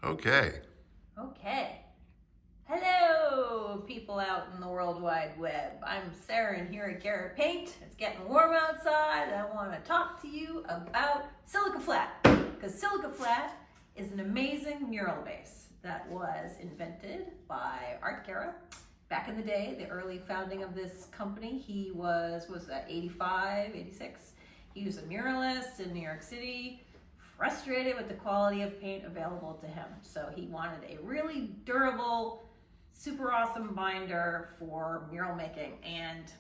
Okay. Okay. Hello, people out in the World Wide Web. I'm Sarah and here at Garrett Paint. It's getting warm outside and I want to talk to you about Silica Flat. Because Silica Flat is an amazing mural base that was invented by Art Garrett. Back in the day, the early founding of this company, he was 85, 86. He was a muralist in New York City, frustrated with the quality of paint available to him. So he wanted a really durable, super awesome binder for mural making and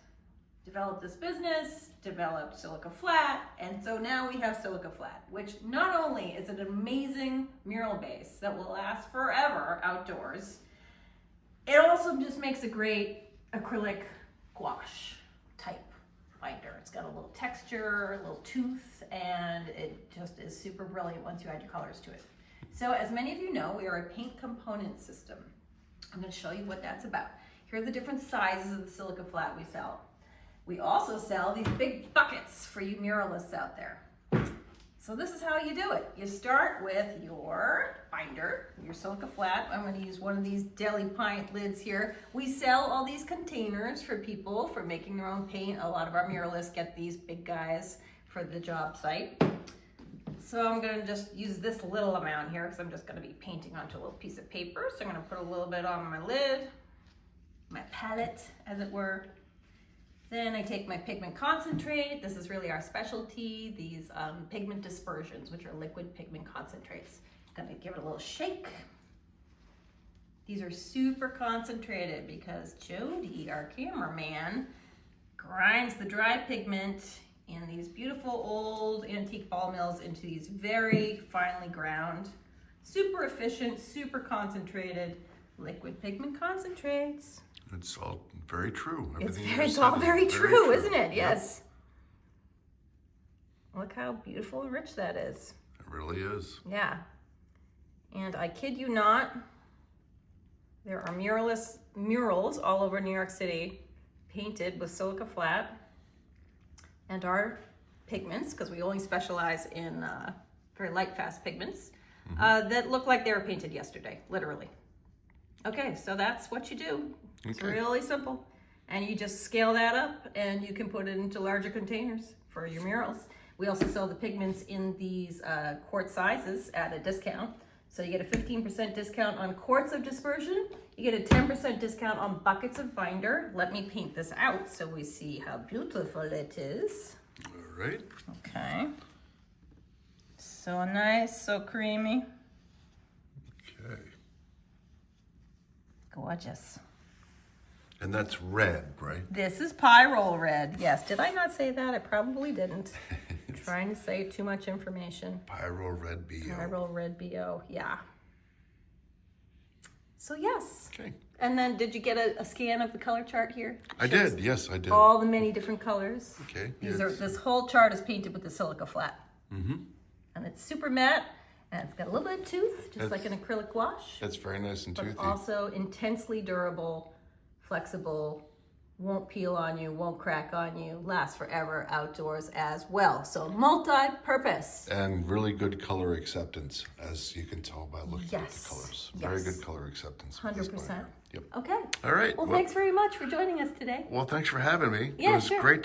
developed this business, developed Silica Flat, and so now we have Silica Flat, which not only is an amazing mural base that will last forever outdoors, it also just makes a great acrylic gouache type binder. It's got a little texture, a little tooth, and it just is super brilliant once you add your colors to it. So as many of you know, we are a paint component system. I'm going to show you what that's about. Here are the different sizes of the Silica Flat we sell. We also sell these big buckets for you muralists out there. So this is how you do it. You start with your binder, your Silica Flat. I'm going to use one of these deli pint lids here. We sell all these containers for people for making their own paint. A lot of our muralists get these big guys for the job site. So I'm going to just use this little amount here because I'm just going to be painting onto a little piece of paper. So I'm going to put a little bit on my lid, my palette as it were. Then I take my pigment concentrate. This is really our specialty, these pigment dispersions, which are liquid pigment concentrates. Gonna give it a little shake. These are super concentrated because Jody, our cameraman, grinds the dry pigment in these beautiful old antique ball mills into these very finely ground, super efficient, super concentrated liquid pigment concentrates. It's all very true. It's all very true, isn't it? Yes. Yep. Look how beautiful and rich that is. It really is. Yeah. And I kid you not, there are murals all over New York City painted with Silica Flat and our pigments, because we only specialize in very light, fast pigments, that look like they were painted yesterday, literally. Okay, so that's what you do. It's really simple. And you just scale that up and you can put it into larger containers for your murals. We also sell the pigments in these quart sizes at a discount. So you get a 15% discount on quarts of dispersion. You get a 10% discount on buckets of binder. Let me paint this out so we see how beautiful it is. All right. Okay. So nice, so creamy. Okay. Gorgeous. And that's red, right? This is pyrrole red. Yes. Did I not say that? I probably didn't. Trying to say too much information. Pyrrole red BO. Pyrrole red BO. Yeah. So yes. Okay. And then did you get a scan of the color chart here? I did. Yes, I did. All the many different colors. Okay. These are, this whole chart is painted with the Silica Flat. Mm-hmm. And it's super matte. And it's got a little bit of tooth, just like an acrylic gouache. That's very nice and toothy. But also intensely durable, flexible, won't peel on you, won't crack on you, lasts forever outdoors as well. So multi-purpose. And really good color acceptance, as you can tell by looking at the colors. Yes. Very good color acceptance. 100%. Yep. Okay. All right. Well, thanks very much for joining us today. Well, thanks for having me. Yeah, it was sure. great